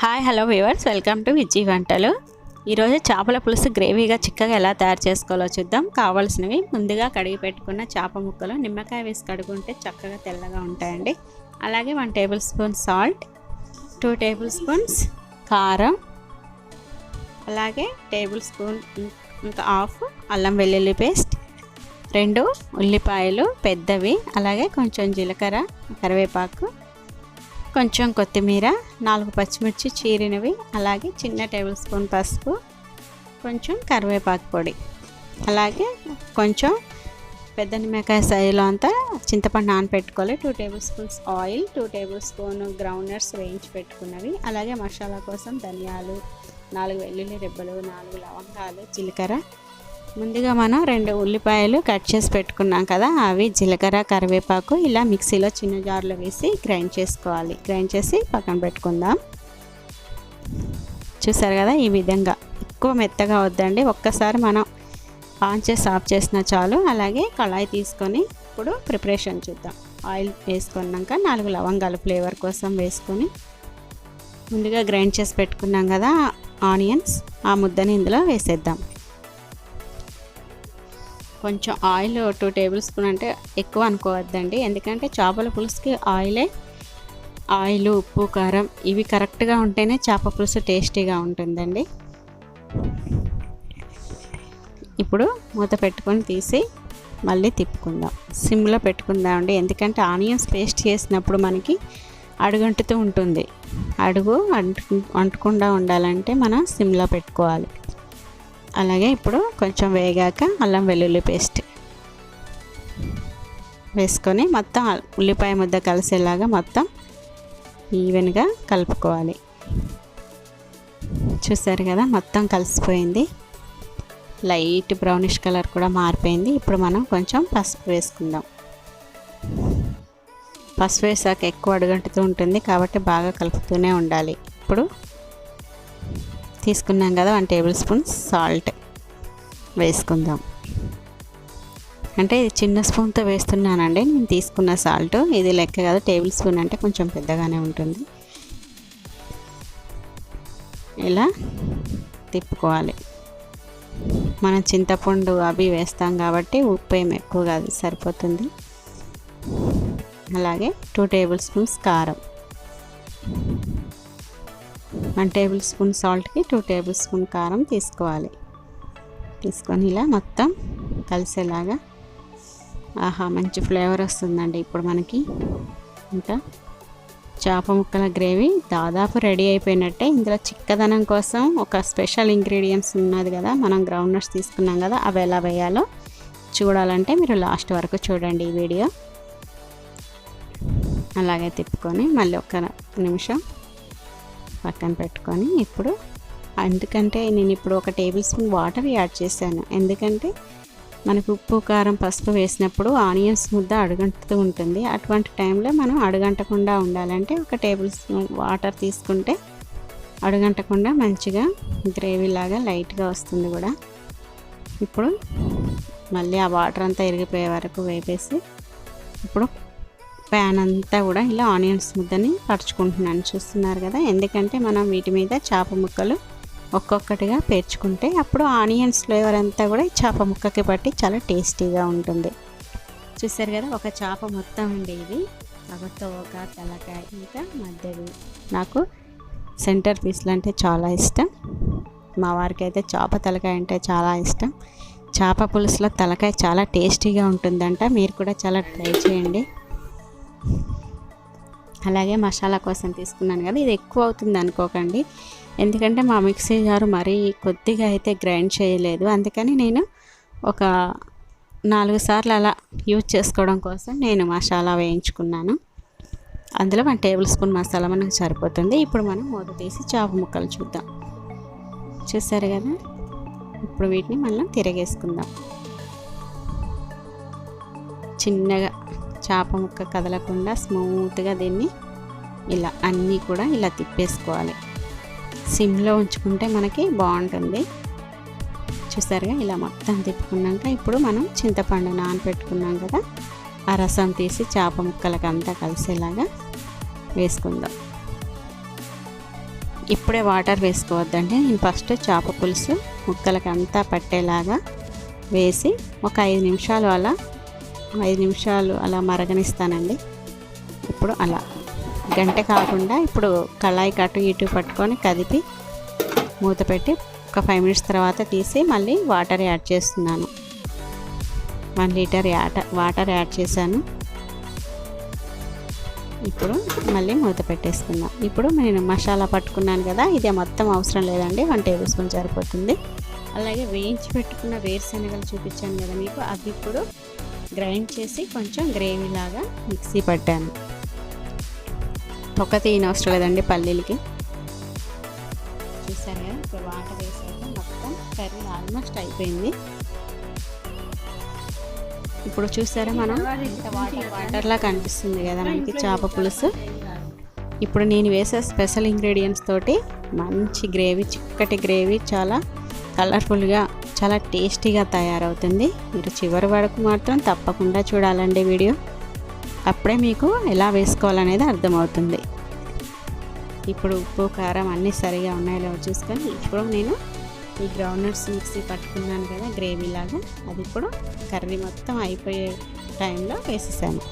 Hi hello viewers, welcome to Vijji వంటలు. ఈరోజు చేపల పులుసు గ్రేవీగా చిక్కగా ఎలా తయారు చేసుకోవాలో చూద్దాం. కావాల్సినవి ముందుగా కడిగి పెట్టుకున్న చేప ముక్కలు, నిమ్మకాయ వేసి కడుగుంటే చక్కగా తెల్లగా ఉంటాయండి. అలాగే 1 table spoon salt, 2 table spoons కారం, అలాగే టేబుల్ స్పూన్ ఇంకా హాఫ్ అల్లం వెల్లుల్లి పేస్ట్, 2 ఉల్లిపాయలు పెద్దవి, అలాగే కొంచెం జీలకర్ర, కరివేపాకు, కొంచెం కొత్తిమీర, 4 పచ్చిమిర్చి చీరినవి, అలాగే చిన్న టేబుల్ స్పూన్ పసుపు, కొంచెం కరివేపాకు పొడి, అలాగే కొంచెం పెద్ద నిమ్మకాయ సైజులో అంతా చింతపండు నానపెట్టుకోవాలి. 2 table spoons oil, 2 table spoon ground nuts వేయించి పెట్టుకున్నవి, అలాగే మసాలా కోసం ధనియాలు, 4 వెల్లుల్లి రెబ్బలు, 4 లవంగాలు, జీలకర్ర. ముందుగా మనం 2 ఉల్లిపాయలు కట్ చేసి పెట్టుకున్నాం కదా, అవి జీలకర్ర, కరివేపాకు ఇలా మిక్సీలో చిన్న జార్లో వేసి గ్రైండ్ చేసుకోవాలి. గ్రైండ్ చేసి పక్కన పెట్టుకుందాం. చూసారు కదా, ఈ విధంగా ఎక్కువ మెత్తగా వద్దండి. ఒక్కసారి మనం ఆన్ చేసి ఆఫ్ చేసినా చాలు. అలాగే కళాయి తీసుకొని ఇప్పుడు ప్రిపరేషన్ చూద్దాం. ఆయిల్ వేసుకున్నాక 4 లవంగాలు ఫ్లేవర్ కోసం వేసుకొని, ముందుగా గ్రైండ్ చేసి పెట్టుకున్నాం కదా ఆనియన్స్, ఆ ముద్దని ఇందులో వేసేద్దాం. కొంచెం ఆయిల్ 2 టేబుల్ స్పూన్ అంటే ఎక్కువ అనుకోవద్దండి, ఎందుకంటే చేపల పులుసుకి ఆయిల్, ఉప్పు, కారం ఇవి కరెక్ట్గా ఉంటేనే చేప పులుసు టేస్టీగా ఉంటుందండి. ఇప్పుడు మూత పెట్టుకొని తీసి మళ్ళీ తిప్పుకుందాం. సిమ్లో పెట్టుకుందాం అండి, ఎందుకంటే ఆనియన్స్ పేస్ట్ చేసినప్పుడు మనకి అడుగంటుతూ ఉంటుంది. అడుగు అంటకుండా ఉండాలంటే మనం సిమ్లో పెట్టుకోవాలి. అలాగే ఇప్పుడు కొంచెం వేగాక అల్లం వెల్లుల్లి పేస్ట్ వేసుకొని మొత్తం ఉల్లిపాయ ముద్ద కలిసేలాగా మొత్తం ఈవెన్గా కలుపుకోవాలి. చూసారు కదా, మొత్తం కలిసిపోయింది. లైట్ బ్రౌనిష్ కలర్ కూడా మారిపోయింది. ఇప్పుడు మనం కొంచెం పసుపు వేసుకుందాం. పసుపు వేసాక ఎక్కువ అడుగంటుతూ ఉంటుంది కాబట్టి బాగా కలుపుతూనే ఉండాలి. ఇప్పుడు తీసుకున్నాం కదా 1 టేబుల్ స్పూన్ సాల్ట్ వేసుకుందాం. అంటే ఇది చిన్న స్పూన్తో వేస్తున్నానండి నేను తీసుకున్న సాల్ట్, ఇది లెక్క కదా, టేబుల్ స్పూన్ అంటే కొంచెం పెద్దగానే ఉంటుంది. ఇలా తిప్పుకోవాలి. మనం చింతపండు అవి వేస్తాం కాబట్టి ఉప్పు ఏమి ఎక్కువ కాదు, సరిపోతుంది. అలాగే 2 టేబుల్ స్పూన్స్ కారం, 1 టేబుల్ స్పూన్ సాల్ట్కి 2 టేబుల్ స్పూన్ కారం తీసుకోవాలి. తీసుకొని ఇలా మొత్తం కలిసేలాగా, ఆహా మంచి ఫ్లేవర్ వస్తుందండి. ఇప్పుడు మనకి ఇంకా చేప ముక్కల గ్రేవీ దాదాపు రెడీ అయిపోయినట్టే. ఇందులో చిక్కదనం కోసం ఒక స్పెషల్ ఇంగ్రీడియంట్స్ ఉన్నది కదా, మనం గ్రౌండ్ నట్స్ తీసుకున్నాం కదా, అవి ఎలా వేయాలో చూడాలంటే మీరు లాస్ట్ వరకు చూడండి ఈ వీడియో. అలాగే తిప్పుకొని మళ్ళీ 1 నిమిషం పక్కన పెట్టుకొని, ఇప్పుడు ఎందుకంటే నేను ఇప్పుడు 1 టేబుల్ స్పూన్ వాటర్ యాడ్ చేశాను, ఎందుకంటే మనకు ఉప్పు, కారం, పసుపు వేసినప్పుడు ఆనియన్స్ ముద్ద అడుగంటుతూ ఉంటుంది. అటువంటి టైంలో మనం అడుగంటకుండా ఉండాలంటే 1 టేబుల్ స్పూన్ వాటర్ తీసుకుంటే అడుగంటకుండా మంచిగా గ్రేవీ లాగా లైట్గా వస్తుంది కూడా. ఇప్పుడు మళ్ళీ ఆ వాటర్ అంతా ఇరిగిపోయే వరకు వేపేసి ఇప్పుడు ప్యాన్ అంతా కూడా ఇలా ఆనియన్స్ ముద్దని పరుచుకుంటున్నాను. చూస్తున్నారు కదా, ఎందుకంటే మనం వీటి మీద చేప ముక్కలు ఒక్కొక్కటిగా పేర్చుకుంటే అప్పుడు ఆనియన్స్ ఫ్లేవర్ అంతా కూడా చేప ముక్కకి పట్టి చాలా టేస్టీగా ఉంటుంది. చూసారు కదా, ఒక చేప మొత్తం అండి ఇది. తోక, తలకాయ, ఇంకా మధ్యవి. నాకు సెంటర్ పీస్లు అంటే చాలా ఇష్టం. మా వారికి అయితే చేప తలకాయ అంటే చాలా ఇష్టం. చేప పులుసులో తలకాయ చాలా టేస్టీగా ఉంటుందంట, మీరు కూడా చాలా ట్రై చేయండి. అలాగే మసాలా కోసం తీసుకున్నాను కదా, ఇది ఎక్కువ అవుతుంది అనుకోకండి, ఎందుకంటే మా మిక్సీ జారు మరీ కొద్దిగా అయితే గ్రైండ్ చేయలేదు. అందుకని నేను ఒక 4 సార్లు అలా యూజ్ చేసుకోవడం కోసం నేను మసాలా వేయించుకున్నాను. అందులో 1 టేబుల్ స్పూన్ మసాలా మనకు సరిపోతుంది. ఇప్పుడు మనం మూత తీసి చేప ముక్కలు చూద్దాం. చూసారు కదా, ఇప్పుడు వీటిని మనం తిరగేసుకుందాం. చిన్నగా చేప ముక్క కదలకుండా స్మూత్గా దీన్ని ఇలా అన్నీ కూడా ఇలా తిప్పేసుకోవాలి. సిమ్లో ఉంచుకుంటే మనకి బాగుంటుంది. చూసారుగా, ఇలా మొత్తం తిప్పుకున్నాక ఇప్పుడు మనం చింతపండు నానబెట్టుకున్నాం కదా, ఆ రసం తీసి చేప ముక్కలకి అంతా కలిసేలాగా వేసుకుందాం. ఇప్పుడే వాటర్ వేసుకోవద్దండి. నేను ఫస్ట్ చేప పులుసు ముక్కలకి అంతా పట్టేలాగా వేసి ఒక 5 నిమిషాలు అలా మరగనిస్తానండి. ఇప్పుడు అలా గంట కాకుండా ఇప్పుడు కళాయి కట్టు ఇటు పట్టుకొని కదిపి మూత పెట్టి ఒక 5 మినిట్స్ తర్వాత తీసి మళ్ళీ వాటర్ యాడ్ చేస్తున్నాను. 1 లీటర్ వాటర్ యాడ్ చేశాను. ఇప్పుడు మళ్ళీ మూత పెట్టేసుకుందాం. ఇప్పుడు నేను మసాలా పట్టుకున్నాను కదా, ఇదే మొత్తం అవసరం లేదండి, 1 టేబుల్ స్పూన్ సరిపోతుంది. అలాగే వేయించి పెట్టుకున్న వేరుశనగలు చూపించాను కదా మీకు, అవి ఇప్పుడు గ్రైండ్ చేసి కొంచెం గ్రేవీ లాగా మిక్సీ పట్టాను. ఒక తీయన అవసరం లేదండి పల్లీలకి. చూసారు కదా, ఇప్పుడు వాటర్ వేసాక మొత్తం కర్రీ ఆల్మోస్ట్ అయిపోయింది. ఇప్పుడు చూసారా మనం వాటర్లా కనిపిస్తుంది కదా మనకి చేప పులుసు. ఇప్పుడు నేను వేసే స్పెషల్ ఇంగ్రీడియంట్స్ తోటి మంచి గ్రేవీ, చిక్కటి గ్రేవీ, చాలా కలర్ఫుల్గా, చాలా టేస్టీగా తయారవుతుంది. మీరు చివరి వరకు మాత్రం తప్పకుండా చూడాలండి వీడియో, అప్పుడే మీకు ఎలా వేసుకోవాలనేది అర్థమవుతుంది. ఇప్పుడు ఉప్పు కారం అన్నీ సరిగా ఉన్నాయో చూసుకొని ఇప్పుడు నేను ఈ గ్రౌండ్నట్స్ మిక్సీ పట్టుకున్నాను కదా గ్రేవీ లాగా, అది ఇప్పుడు కర్రీ మొత్తం అయిపోయే టైంలో వేసేసాను.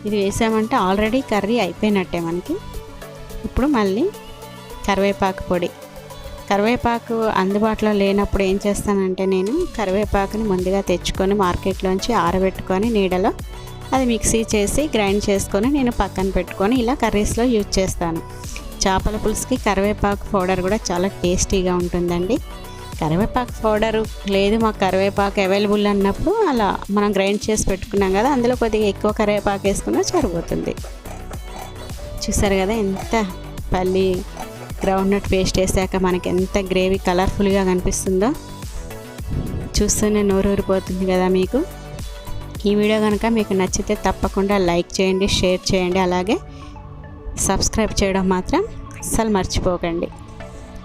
ఇది వేసామంటే ఆల్రెడీ కర్రీ అయిపోయినట్టే మనకి. ఇప్పుడు మళ్ళీ కరివేపాకు అందుబాటులో లేనప్పుడు ఏం చేస్తానంటే నేను కరివేపాకుని ముందుగా తెచ్చుకొని మార్కెట్లోంచి ఆరబెట్టుకొని నీడలో అది మిక్సీ చేసి గ్రైండ్ చేసుకొని నేను పక్కన పెట్టుకొని ఇలా కర్రీస్లో యూజ్ చేస్తాను. చేపల పులుసుకి కరివేపాకు పౌడర్ కూడా చాలా టేస్టీగా ఉంటుందండి. కరివేపాకు పౌడరు లేదు, మాకు కరివేపాకు అవైలబుల్ అన్నప్పుడు అలా మనం గ్రైండ్ చేసి పెట్టుకున్నాం కదా, అందులో కొద్దిగా ఎక్కువ కరివేపాకు వేసుకున్నా సరిపోతుంది. చూసారు కదా ఎంత పల్లి గ్రౌండ్నట్ పేస్ట్ వేసాక మనకి ఎంత గ్రేవీ కలర్ఫుల్గా కనిపిస్తుందో, చూస్తూనే నోరు ఊరిపోతుంది కదా మీకు. ఈ వీడియో కనుక మీకు నచ్చితే తప్పకుండా లైక్ చేయండి, షేర్ చేయండి, అలాగే సబ్స్క్రైబ్ చేయడం మాత్రం అస్సలు మర్చిపోకండి.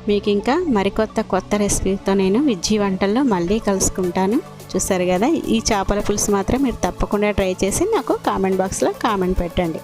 మీకు ఇంకా కొత్త రెసిపీతో నేను విజ్జి వంటల్లో మళ్ళీ కలుసుకుంటాను. చూసారు కదా, ఈ చేపల పులుసు మాత్రం మీరు తప్పకుండా ట్రై చేసి నాకు కామెంట్ బాక్స్లో కామెంట్ పెట్టండి.